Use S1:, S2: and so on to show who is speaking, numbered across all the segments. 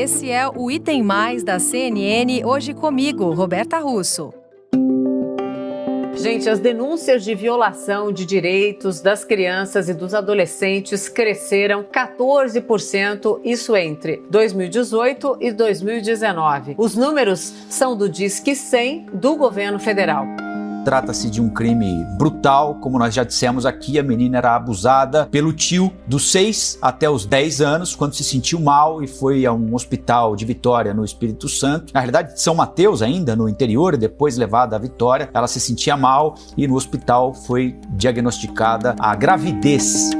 S1: Esse é o Item Mais da CNN, hoje comigo, Roberta Russo.
S2: Gente, as denúncias de violação de direitos das crianças e dos adolescentes cresceram 14%, isso entre 2018 e 2019. Os números são do Disque 100 do governo federal.
S3: Trata-se de um crime brutal, como nós já dissemos aqui, a menina era abusada pelo tio dos 6 até os 10 anos, quando se sentiu mal e foi a um hospital de Vitória, no Espírito Santo. Na realidade, de São Mateus ainda, no interior, e depois levada a Vitória. Ela se sentia mal e no hospital foi diagnosticada a gravidez.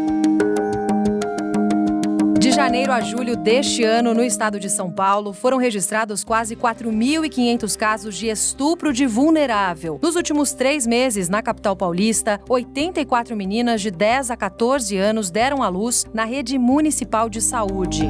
S1: De janeiro a julho deste ano, no estado de São Paulo, foram registrados quase 4.500 casos de estupro de vulnerável. Nos últimos 3 meses, na capital paulista, 84 meninas de 10 a 14 anos deram à luz na rede municipal de saúde.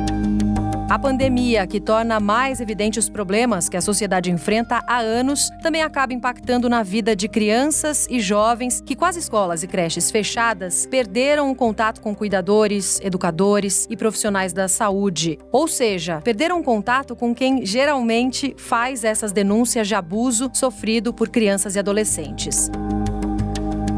S1: A pandemia, que torna mais evidentes os problemas que a sociedade enfrenta há anos, também acaba impactando na vida de crianças e jovens que, com as escolas e creches fechadas, perderam o contato com cuidadores, educadores e profissionais da saúde. Ou seja, perderam o contato com quem geralmente faz essas denúncias de abuso sofrido por crianças e adolescentes.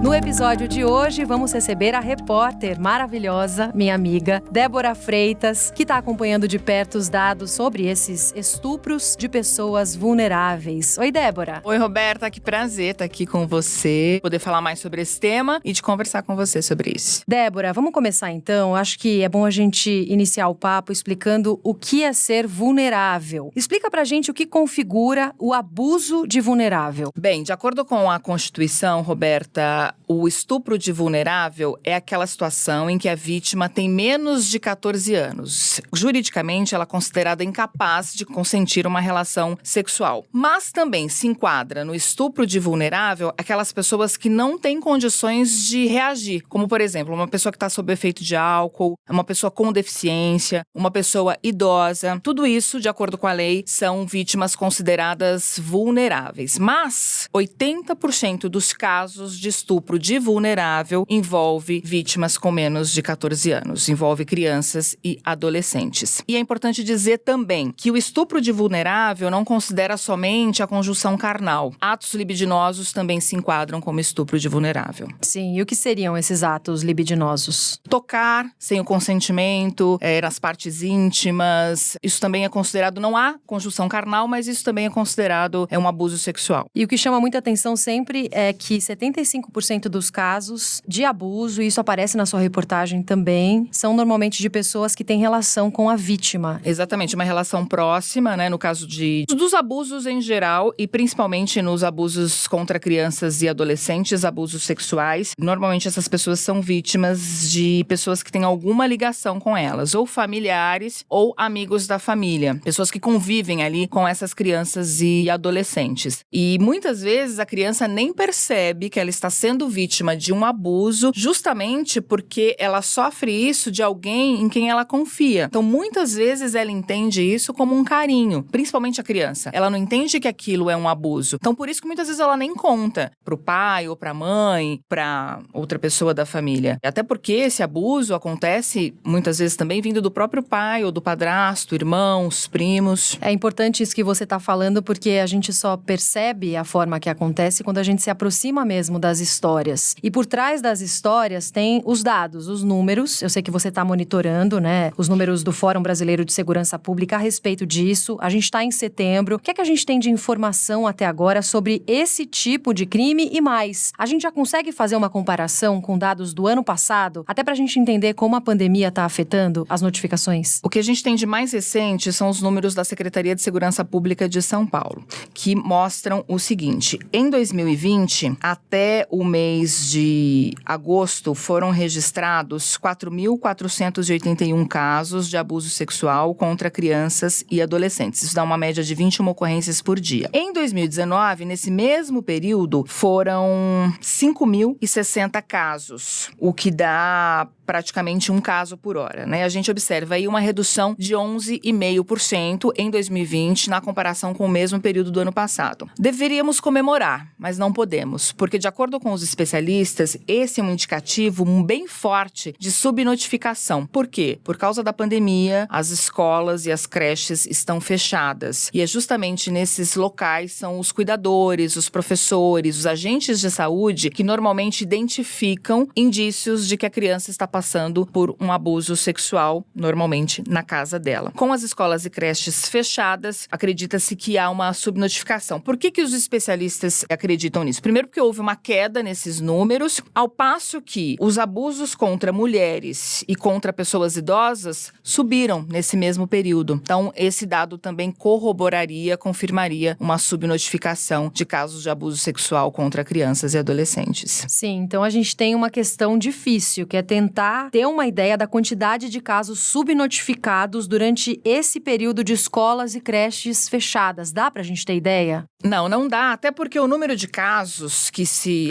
S1: No episódio de hoje, vamos receber a repórter maravilhosa, minha amiga, Débora Freitas, que está acompanhando de perto os dados sobre esses estupros de pessoas vulneráveis. Oi, Débora.
S4: Oi, Roberta, que prazer estar aqui com você, poder falar mais sobre esse tema e de conversar com você sobre isso.
S1: Débora, vamos começar então. Acho que é bom a gente iniciar o papo explicando o que é ser vulnerável. Explica pra gente o que configura o abuso de vulnerável.
S4: Bem, de acordo com a Constituição, Roberta, o estupro de vulnerável é aquela situação em que a vítima tem menos de 14 anos. Juridicamente, ela é considerada incapaz de consentir uma relação sexual. Mas também se enquadra no estupro de vulnerável aquelas pessoas que não têm condições de reagir. Como, por exemplo, uma pessoa que está sob efeito de álcool, uma pessoa com deficiência, uma pessoa idosa. Tudo isso, de acordo com a lei, são vítimas consideradas vulneráveis. Mas 80% dos casos de estupro de vulnerável envolve vítimas com menos de 14 anos, envolve crianças e adolescentes. E é importante dizer também que o estupro de vulnerável não considera somente a conjunção carnal. Atos libidinosos também se enquadram como estupro de vulnerável.
S1: Sim, e o que seriam esses atos libidinosos?
S4: Tocar sem o consentimento, nas partes íntimas, isso também é considerado, não há conjunção carnal, mas isso também é considerado um abuso sexual.
S1: E o que chama muita atenção sempre é que 75% dos casos de abuso, e isso aparece na sua reportagem também, são normalmente de pessoas que têm relação com a vítima.
S4: Exatamente, uma relação próxima, né, no caso dos abusos em geral e principalmente nos abusos contra crianças e adolescentes, abusos sexuais. Normalmente essas pessoas são vítimas de pessoas que têm alguma ligação com elas, ou familiares ou amigos da família, pessoas que convivem ali com essas crianças e adolescentes. E muitas vezes a criança nem percebe que ela está sendo vítima de um abuso justamente porque ela sofre isso de alguém em quem ela confia. Então, muitas vezes ela entende isso como um carinho, principalmente a criança. Ela não entende que aquilo é um abuso. Então, por isso que muitas vezes ela nem conta pro pai ou pra mãe, pra outra pessoa da família. Até porque esse abuso acontece muitas vezes também vindo do próprio pai ou do padrasto, irmãos, primos.
S1: É importante isso que você está falando porque a gente só percebe a forma que acontece quando a gente se aproxima mesmo das histórias. E por trás das histórias tem os dados, os números. Eu sei que você está monitorando, né? Os números do Fórum Brasileiro de Segurança Pública a respeito disso. A gente está em setembro. O que é que a gente tem de informação até agora sobre esse tipo de crime e mais? A gente já consegue fazer uma comparação com dados do ano passado, até para a gente entender como a pandemia está afetando as notificações?
S4: O que a gente tem de mais recente são os números da Secretaria de Segurança Pública de São Paulo, que mostram o seguinte: em 2020, até o mês de agosto, foram registrados 4.481 casos de abuso sexual contra crianças e adolescentes. Isso dá uma média de 21 ocorrências por dia. Em 2019, nesse mesmo período, foram 5.060 casos, o que dá praticamente um caso por hora, né? A gente observa aí uma redução de 11,5% em 2020 na comparação com o mesmo período do ano passado. Deveríamos comemorar, mas não podemos, porque de acordo com os especialistas, esse é um indicativo bem forte de subnotificação. Por quê? Por causa da pandemia, as escolas e as creches estão fechadas. E é justamente nesses locais são os cuidadores, os professores, os agentes de saúde que normalmente identificam indícios de que a criança está passando por um abuso sexual, normalmente na casa dela. Com as escolas e creches fechadas, acredita-se que há uma subnotificação. Por que os especialistas acreditam nisso? Primeiro porque houve uma queda nesses números, ao passo que os abusos contra mulheres e contra pessoas idosas subiram nesse mesmo período. Então, esse dado também corroboraria, confirmaria uma subnotificação de casos de abuso sexual contra crianças e adolescentes.
S1: Sim, então a gente tem uma questão difícil, que é tentar ter uma ideia da quantidade de casos subnotificados durante esse período de escolas e creches fechadas. Dá pra gente ter ideia?
S4: Não dá, até porque o número de casos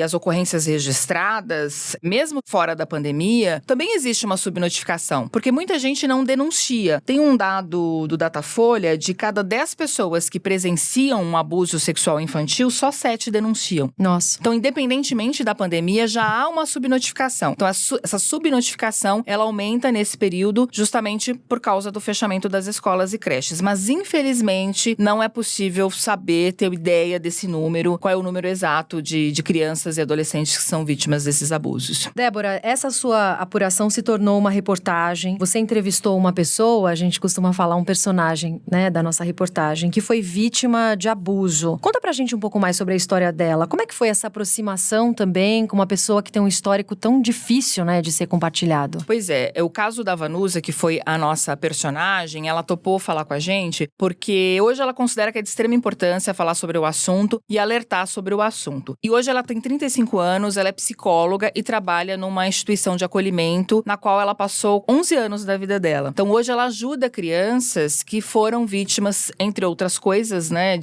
S4: as ocorrências registradas, mesmo fora da pandemia, também existe uma subnotificação, porque muita gente não denuncia. Tem um dado do Datafolha, de cada 10 pessoas que presenciam um abuso sexual infantil, só 7 denunciam.
S1: Nossa.
S4: Então, independentemente da pandemia, já há uma subnotificação. Então, essa subnotificação, ela aumenta nesse período justamente por causa do fechamento das escolas e creches. Mas, infelizmente, não é possível saber, ter ideia desse número, qual é o número exato de crianças e adolescentes que são vítimas desses abusos.
S1: Débora, essa sua apuração se tornou uma reportagem. Você entrevistou uma pessoa, a gente costuma falar um personagem, né, da nossa reportagem, que foi vítima de abuso. Conta pra gente um pouco mais sobre a história dela. Como é que foi essa aproximação também com uma pessoa que tem um histórico tão difícil, né, de ser compartilhado?
S4: Pois é, o caso da Vanusa, que foi a nossa personagem, ela topou falar com a gente, porque hoje ela considera que é de extrema importância falar sobre o assunto e alertar sobre o assunto. E hoje ela tem 35 anos, ela é psicóloga e trabalha numa instituição de acolhimento, na qual ela passou 11 anos da vida dela. Então hoje ela ajuda crianças que foram vítimas, entre outras coisas, né,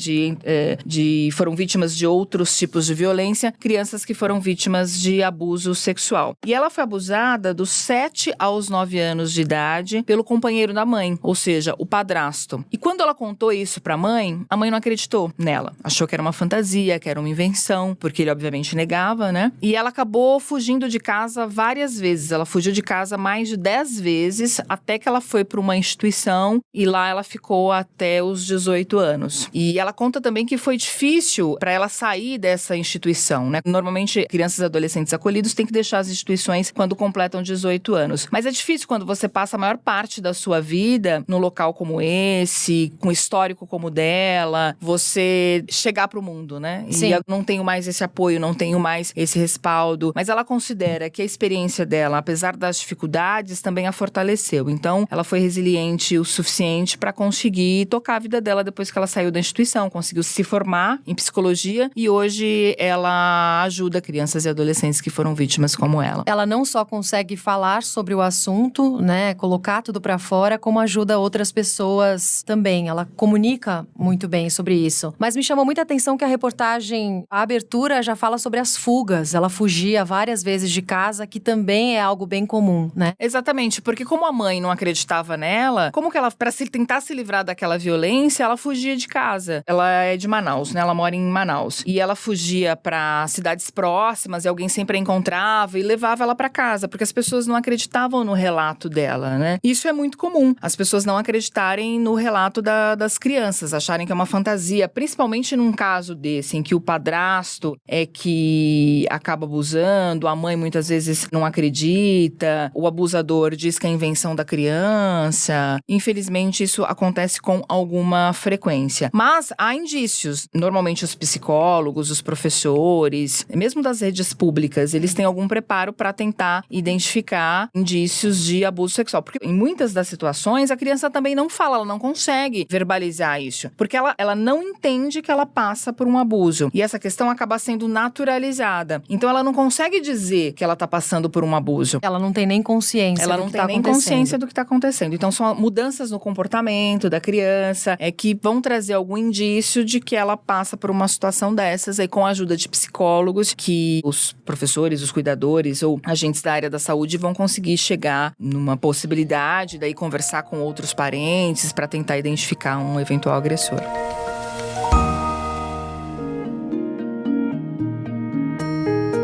S4: foram vítimas de outros tipos de violência, crianças que foram vítimas de abuso sexual. E ela foi abusada dos 7 aos 9 anos de idade pelo companheiro da mãe, ou seja, o padrasto. E quando ela contou isso pra mãe, a mãe não acreditou nela. Achou que era uma fantasia, que era uma invenção, porque ele obviamente negava, né? E ela acabou fugindo de casa várias vezes. Ela fugiu de casa mais de 10 vezes, até que ela foi para uma instituição e lá ela ficou até os 18 anos. E ela conta também que foi difícil para ela sair dessa instituição, né? Normalmente, crianças e adolescentes acolhidos têm que deixar as instituições quando completam 18 anos. Mas é difícil quando você passa a maior parte da sua vida num local como esse, com histórico como o dela, você chegar pro mundo, né?
S1: Sim.
S4: E eu não tenho mais esse apoio, não tenho mais esse respaldo. Mas ela considera que a experiência dela, apesar das dificuldades, também a fortaleceu. Então, ela foi resiliente o suficiente para conseguir tocar a vida dela depois que ela saiu da instituição, conseguiu se formar em psicologia e hoje ela ajuda crianças e adolescentes que foram vítimas como ela.
S1: Ela não só consegue falar sobre o assunto, né, colocar tudo pra fora, como ajuda outras pessoas também. Ela comunica muito bem sobre isso. Mas me chamou muita atenção que a reportagem, a abertura já fala sobre as fugas. Ela fugia várias vezes de casa, que também é algo bem comum, né?
S4: Exatamente, porque como a mãe não acreditava nela, como que ela, para tentar se livrar daquela violência, ela fugia de casa. Ela é de Manaus, né? Ela mora em Manaus. E ela fugia para cidades próximas e alguém sempre a encontrava e levava ela para casa, porque as pessoas não acreditavam no relato dela, né? Isso é muito comum. As pessoas não acreditarem no relato das crianças, acharem que é uma fantasia, principalmente num caso desse, em que o padrasto é que acaba abusando, a mãe muitas vezes não acredita, o abusador diz que é invenção da criança. Infelizmente, isso acontece com alguma frequência. Mas há indícios. Normalmente, os psicólogos, os professores, mesmo das redes públicas, eles têm algum preparo para tentar identificar indícios de abuso sexual. Porque em muitas das situações, a criança também não fala, ela não consegue verbalizar isso. Porque ela não entende que ela passa por um abuso. E essa questão acaba sendo naturalizada. Então, ela não consegue dizer que ela está passando por um abuso.
S1: Ela não tem nem consciência do que está acontecendo. Ela não tem nem
S4: consciência do que está acontecendo. Então, são mudanças no comportamento da criança que vão trazer algum indício de que ela passa por uma situação dessas, aí com a ajuda de psicólogos, que os professores, os cuidadores ou agentes da área da saúde saúde vão conseguir chegar numa possibilidade, daí conversar com outros parentes para tentar identificar um eventual agressor.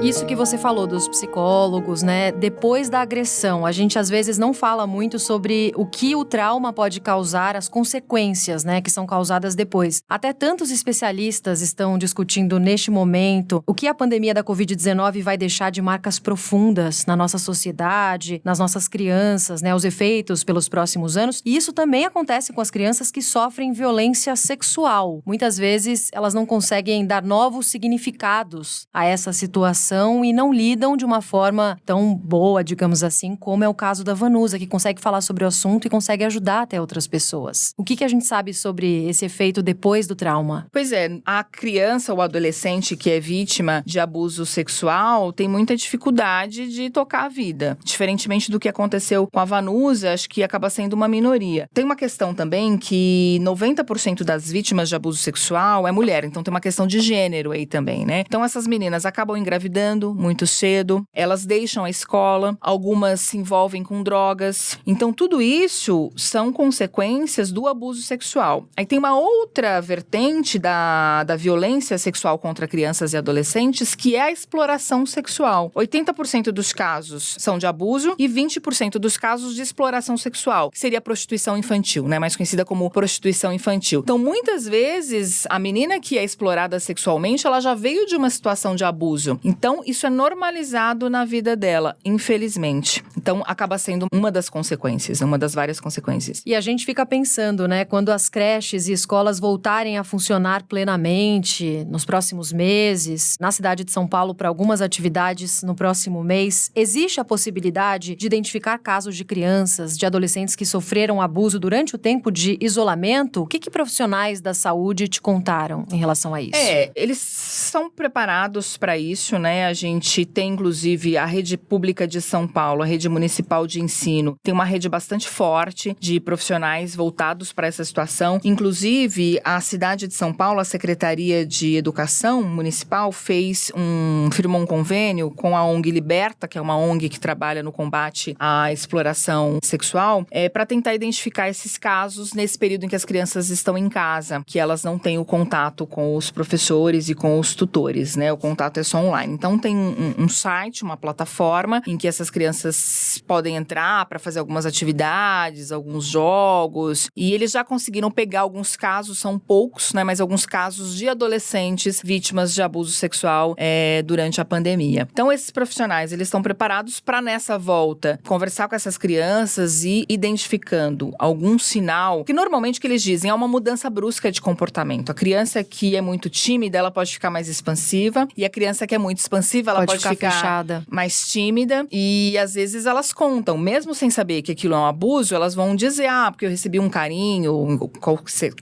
S1: Isso que você falou dos psicólogos, né? Depois da agressão, a gente às vezes não fala muito sobre o que o trauma pode causar, as consequências, né, que são causadas depois. Até tantos especialistas estão discutindo neste momento o que a pandemia da Covid-19 vai deixar de marcas profundas na nossa sociedade, nas nossas crianças, né? Os efeitos pelos próximos anos. E isso também acontece com as crianças que sofrem violência sexual. Muitas vezes elas não conseguem dar novos significados a essa situação e não lidam de uma forma tão boa, digamos assim, como é o caso da Vanusa, que consegue falar sobre o assunto e consegue ajudar até outras pessoas. O que a gente sabe sobre esse efeito depois do trauma?
S4: Pois é, a criança ou adolescente que é vítima de abuso sexual tem muita dificuldade de tocar a vida. Diferentemente do que aconteceu com a Vanusa, acho que acaba sendo uma minoria. Tem uma questão também que 90% das vítimas de abuso sexual é mulher, então tem uma questão de gênero aí também, né? Então essas meninas acabam engravidando muito cedo, elas deixam a escola, algumas se envolvem com drogas. Então, tudo isso são consequências do abuso sexual. Aí tem uma outra vertente da violência sexual contra crianças e adolescentes, que é a exploração sexual. 80% dos casos são de abuso e 20% dos casos de exploração sexual, que seria a prostituição infantil, né? Mais conhecida como prostituição infantil. Então, muitas vezes, a menina que é explorada sexualmente, ela já veio de uma situação de abuso. Então, isso é normalizado na vida dela, infelizmente. Então, acaba sendo uma das consequências, uma das várias consequências.
S1: E a gente fica pensando, né, quando as creches e escolas voltarem a funcionar plenamente nos próximos meses, na cidade de São Paulo, para algumas atividades no próximo mês, existe a possibilidade de identificar casos de crianças, de adolescentes que sofreram abuso durante o tempo de isolamento? O que profissionais da saúde te contaram em relação a isso?
S4: Eles são preparados para isso, né? A gente tem, inclusive, a rede pública de São Paulo, a rede municipal de ensino, tem uma rede bastante forte de profissionais voltados para essa situação. Inclusive, a cidade de São Paulo, a Secretaria de Educação Municipal, firmou um convênio com a ONG Liberta, que é uma ONG que trabalha no combate à exploração sexual, para tentar identificar esses casos nesse período em que as crianças estão em casa, que elas não têm o contato com os professores e com os tutores, né? O contato é só online. Então, tem um site, uma plataforma em que essas crianças podem entrar para fazer algumas atividades, alguns jogos. E eles já conseguiram pegar alguns casos, são poucos, né? Mas alguns casos de adolescentes vítimas de abuso sexual durante a pandemia. Então, esses profissionais, eles estão preparados para, nessa volta, conversar com essas crianças e identificando algum sinal, que normalmente o que eles dizem é uma mudança brusca de comportamento. A criança que é muito tímida, ela pode ficar mais expansiva, e a criança que é muito expansiva, ela pode ficar
S1: fechada,
S4: mais tímida, e às vezes elas contam, mesmo sem saber que aquilo é um abuso, elas vão dizer, porque eu recebi um carinho,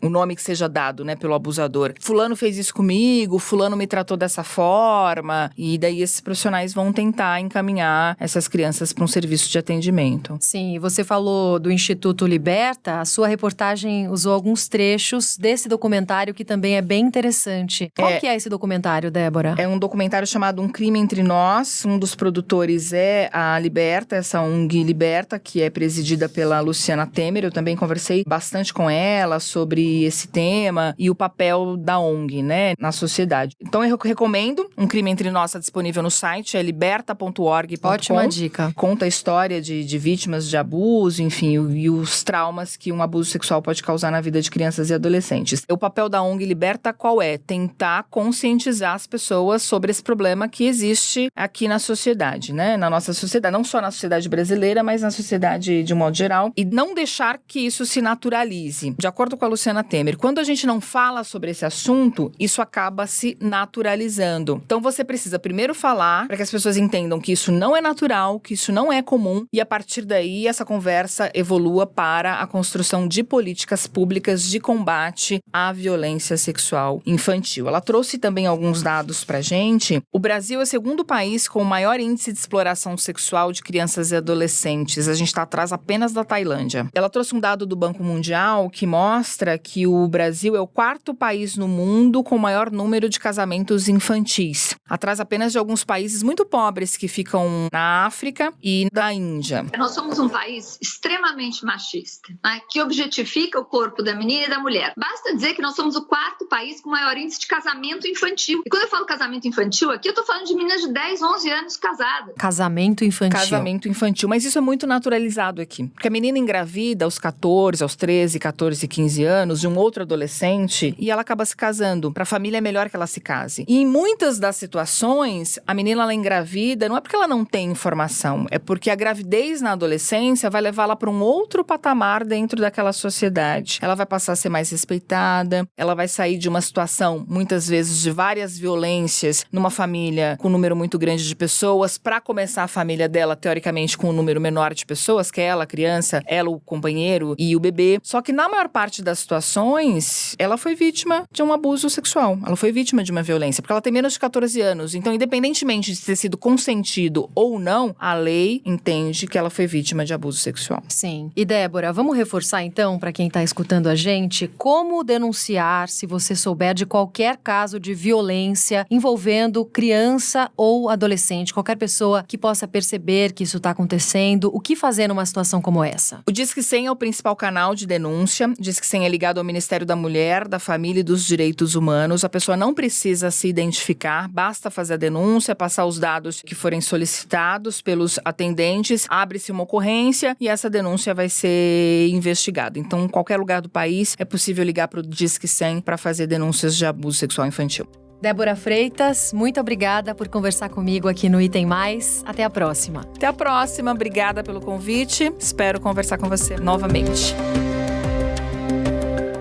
S4: o nome que seja dado, né, pelo abusador. Fulano fez isso comigo, fulano me tratou dessa forma, e daí esses profissionais vão tentar encaminhar essas crianças para um serviço de atendimento.
S1: Sim, e você falou do Instituto Liberta, a sua reportagem usou alguns trechos desse documentário que também é bem interessante. Qual que é esse documentário, Débora?
S4: É um documentário chamado Um Crime Entre Nós. Um dos produtores é a Liberta, essa ONG Liberta, que é presidida pela Luciana Temer. Eu também conversei bastante com ela sobre esse tema e o papel da ONG, né, na sociedade. Então eu recomendo. Um Crime Entre Nós está disponível no site, é liberta.org.com.
S1: Ótima dica.
S4: Conta a história de vítimas de abuso, enfim, e os traumas que um abuso sexual pode causar na vida de crianças e adolescentes. O papel da ONG Liberta qual é? Tentar conscientizar as pessoas sobre esse problema que existe aqui na sociedade, né? Na nossa sociedade, não só na sociedade brasileira, mas na sociedade de um modo geral, e não deixar que isso se naturalize. De acordo com a Luciana Temer, quando a gente não fala sobre esse assunto, isso acaba se naturalizando. Então você precisa primeiro falar para que as pessoas entendam que isso não é natural, que isso não é comum, e a partir daí essa conversa evolua para a construção de políticas públicas de combate à violência sexual infantil. Ela trouxe também alguns dados pra gente. O Brasil Brasil é o segundo país com o maior índice de exploração sexual de crianças e adolescentes. A gente está atrás apenas da Tailândia. Ela trouxe um dado do Banco Mundial que mostra que o Brasil é o quarto país no mundo com o maior número de casamentos infantis. Atrás apenas de alguns países muito pobres que ficam na África e na Índia.
S5: Nós somos um país extremamente machista, né, que objetifica o corpo da menina e da mulher. Basta dizer que nós somos o quarto país com maior índice de casamento infantil. E quando eu falo casamento infantil, aqui eu tô falando de meninas de 10, 11 anos casadas.
S1: Casamento infantil.
S4: Casamento infantil, mas isso é muito naturalizado aqui. Porque a menina engravida aos 14, aos 13, 14, 15 anos de um outro adolescente e ela acaba se casando. Pra família é melhor que ela se case. E em muitas das situações, a menina ela engravida não é porque ela não tem informação, é porque a gravidez na adolescência vai levá-la para um outro patamar dentro daquela sociedade. Ela vai passar a ser mais respeitada, ela vai sair de uma situação, muitas vezes, de várias violências numa família com um número muito grande de pessoas, para começar a família dela, teoricamente, com um número menor de pessoas, que é ela, a criança, ela, o companheiro e o bebê. Só que na maior parte das situações, ela foi vítima de um abuso sexual. Ela foi vítima de uma violência, porque ela tem menos de 14 anos. Então, independentemente de ter sido consentido ou não, a lei entende que ela foi vítima de abuso sexual.
S1: Sim. E Débora, vamos reforçar então, para quem está escutando a gente, como denunciar se você souber de qualquer caso de violência envolvendo criança ou adolescente, qualquer pessoa que possa perceber que isso está acontecendo, o que fazer numa situação como essa?
S4: O Disque 100 é o principal canal de denúncia. O Disque 100 é ligado ao Ministério da Mulher, da Família e dos Direitos Humanos. A pessoa não precisa se identificar, basta fazer a denúncia, passar os dados que forem solicitados pelos atendentes, abre-se uma ocorrência e essa denúncia vai ser investigada. Então, em qualquer lugar do país, é possível ligar para o Disque 100 para fazer denúncias de abuso sexual infantil.
S1: Débora Freitas, muito obrigada por conversar comigo aqui no Item Mais. Até a próxima.
S4: Até a próxima, obrigada pelo convite. Espero conversar com você novamente.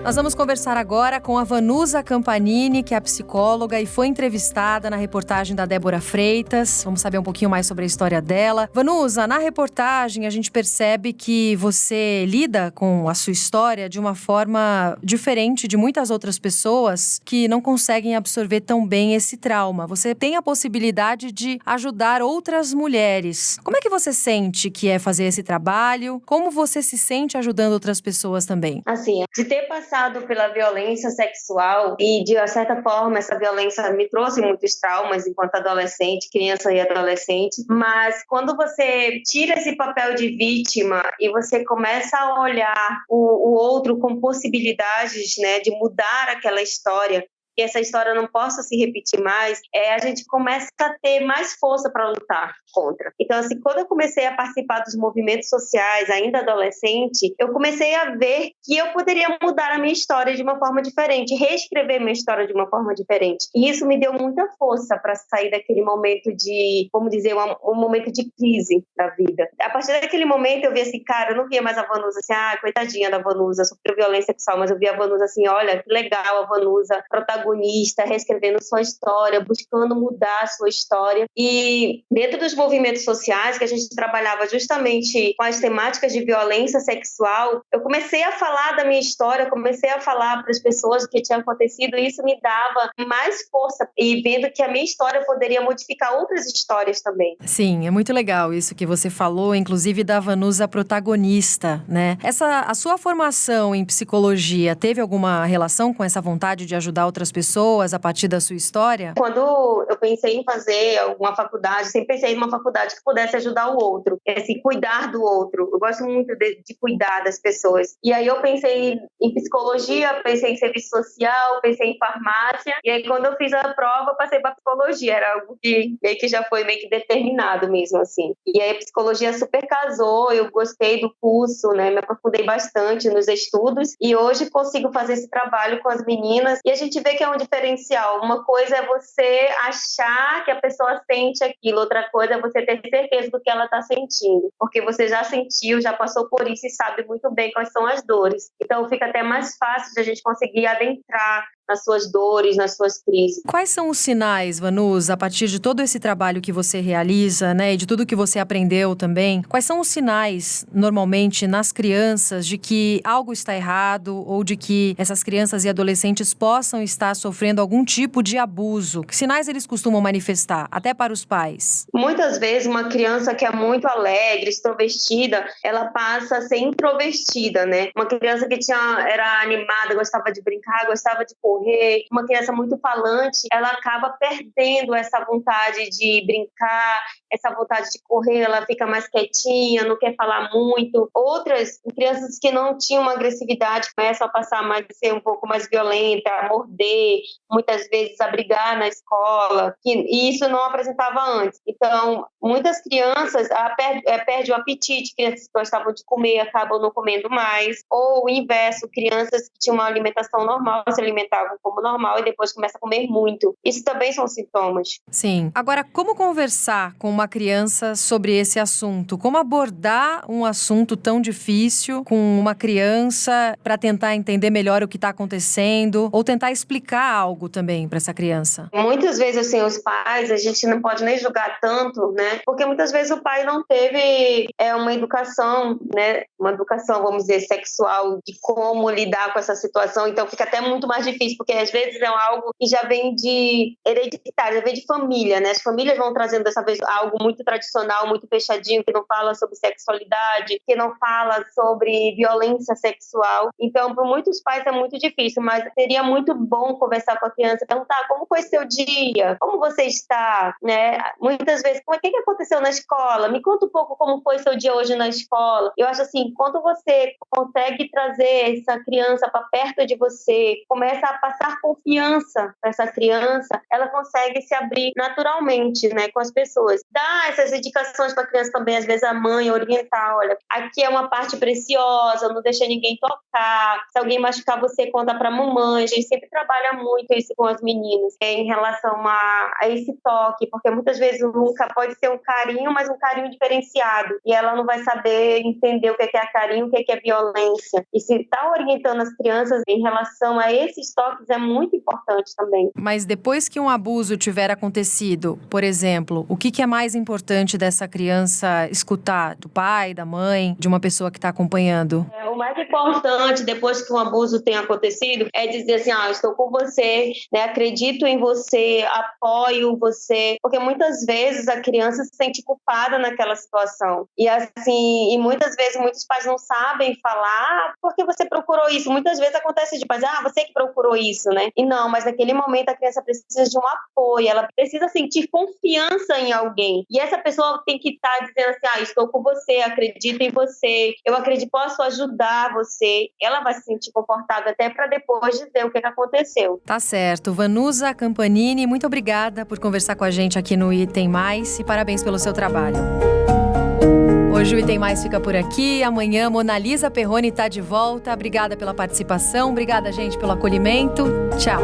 S1: Nós vamos conversar agora com a Vanusa Campanini, que é psicóloga e foi entrevistada na reportagem da Débora Freitas. Vamos saber um pouquinho mais sobre a história dela. Vanusa, na reportagem a gente percebe que você lida com a sua história de uma forma diferente de muitas outras pessoas que não conseguem absorver tão bem esse trauma. Você tem a possibilidade de ajudar outras mulheres. Como é que você sente que é fazer esse trabalho? Como você se sente ajudando outras pessoas também?
S6: Assim, de ter passado pela violência sexual e, de certa forma, essa violência me trouxe muitos traumas enquanto adolescente, criança e adolescente, mas quando você tira esse papel de vítima e você começa a olhar o outro com possibilidades, né, de mudar aquela história, que essa história não possa se repetir mais, a gente começa a ter mais força para lutar contra. Então, assim, quando eu comecei a participar dos movimentos sociais, ainda adolescente, eu comecei a ver que eu poderia mudar a minha história de uma forma diferente, reescrever minha história de uma forma diferente. E isso me deu muita força para sair daquele momento de, vamos dizer, um momento de crise da vida. A partir daquele momento, eu vi assim, cara, eu não via mais a Vanusa assim, coitadinha da Vanusa, sofreu violência sexual, mas eu via a Vanusa assim, olha, que legal a Vanusa, protagonista, reescrevendo sua história, buscando mudar a sua história. E dentro dos movimentos sociais, que a gente trabalhava justamente com as temáticas de violência sexual, eu comecei a falar da minha história, comecei a falar para as pessoas o que tinha acontecido, e isso me dava mais força, e vendo que a minha história poderia modificar outras histórias também.
S1: Sim, é muito legal isso que você falou, inclusive da Vanusa protagonista, né? A sua formação em psicologia teve alguma relação com essa vontade de ajudar outras pessoas a partir da sua história?
S6: Quando eu pensei em fazer alguma faculdade, sempre pensei em uma faculdade que pudesse ajudar o outro, assim, cuidar do outro. Eu gosto muito de cuidar das pessoas. E aí eu pensei em psicologia, pensei em serviço social, pensei em farmácia. E aí quando eu fiz a prova, eu passei para psicologia. Era algo que meio que já foi meio que determinado mesmo, assim. E aí a psicologia super casou, eu gostei do curso, né? Me aprofundei bastante nos estudos. E hoje consigo fazer esse trabalho com as meninas. E a gente vê que é um diferencial. Uma coisa é você achar que a pessoa sente aquilo, outra coisa é você ter certeza do que ela está sentindo, porque você já sentiu, já passou por isso e sabe muito bem quais são as dores. Então fica até mais fácil de a gente conseguir adentrar nas suas dores, nas suas crises.
S1: Quais são os sinais, Vanusa, a partir de todo esse trabalho que você realiza, né, e de tudo que você aprendeu também, quais são os sinais, normalmente, nas crianças de que algo está errado ou de que essas crianças e adolescentes possam estar sofrendo algum tipo de abuso? Que sinais eles costumam manifestar, até para os pais?
S6: Muitas vezes, uma criança que é muito alegre, extrovertida, ela passa a ser introvertida, né? Uma criança que era animada, gostava de brincar, gostava de correr, uma criança muito falante, ela acaba perdendo essa vontade de brincar, essa vontade de correr, ela fica mais quietinha, não quer falar muito. Outras crianças que não tinham uma agressividade começam a passar a ser um pouco mais violenta, a morder, muitas vezes a brigar na escola, e isso não apresentava antes. Então, muitas crianças perdem o apetite, crianças que gostavam de comer acabam não comendo mais, ou o inverso, crianças que tinham uma alimentação normal, se alimentavam como normal e depois começam a comer muito. Isso também são sintomas.
S1: Sim. Agora, como conversar com uma criança sobre esse assunto? Como abordar um assunto tão difícil com uma criança para tentar entender melhor o que está acontecendo ou tentar explicar algo também para essa criança?
S6: Muitas vezes, assim, os pais, a gente não pode nem julgar tanto, né? Porque muitas vezes o pai não teve uma educação, né? Uma educação, vamos dizer, sexual, de como lidar com essa situação. Então fica até muito mais difícil, porque às vezes é algo que já vem de hereditário, já vem de família, né? As famílias vão trazendo dessa vez algo muito tradicional, muito fechadinho, que não fala sobre sexualidade, que não fala sobre violência sexual. Então, para muitos pais é muito difícil, mas seria muito bom conversar com a criança, perguntar como foi seu dia, como você está, né? Muitas vezes, o que aconteceu na escola? Me conta um pouco como foi seu dia hoje na escola. Eu acho assim, quando você consegue trazer essa criança para perto de você, começa a passar confiança para essa criança, ela consegue se abrir naturalmente, né, com as pessoas. Dá essas indicações para a criança também, às vezes a mãe orientar, olha, aqui é uma parte preciosa, não deixa ninguém tocar, se alguém machucar você, conta para a mamãe. A gente sempre trabalha muito isso com as meninas, em relação a esse toque, porque muitas vezes nunca pode ser um carinho, mas um carinho diferenciado, e ela não vai saber entender o que é carinho, o que é violência. E se está orientando as crianças em relação a esses toques é muito importante também.
S1: Mas depois que um abuso tiver acontecido, por exemplo, o que é mais importante dessa criança escutar? Do pai, da mãe, de uma pessoa que está acompanhando?
S6: O mais importante, depois que um abuso tenha acontecido, é dizer assim, estou com você, né? Acredito em você, apoio você, porque muitas vezes a criança se sente culpada naquela situação. E assim, e muitas vezes muitos pais não sabem falar, porque você procurou isso. Muitas vezes acontece de pais, você que procurou isso, né? E não, mas naquele momento a criança precisa de um apoio, ela precisa sentir confiança em alguém. E essa pessoa tem que estar dizendo assim, estou com você, acredito em você, eu acredito, posso ajudar você. Ela vai se sentir confortável até para depois dizer o que aconteceu.
S1: Tá certo. Vanusa Campanini, muito obrigada por conversar com a gente aqui no Item Mais e parabéns pelo seu trabalho. Hoje o Item Mais fica por aqui. Amanhã, Monalisa Perrone está de volta. Obrigada pela participação. Obrigada, gente, pelo acolhimento. Tchau.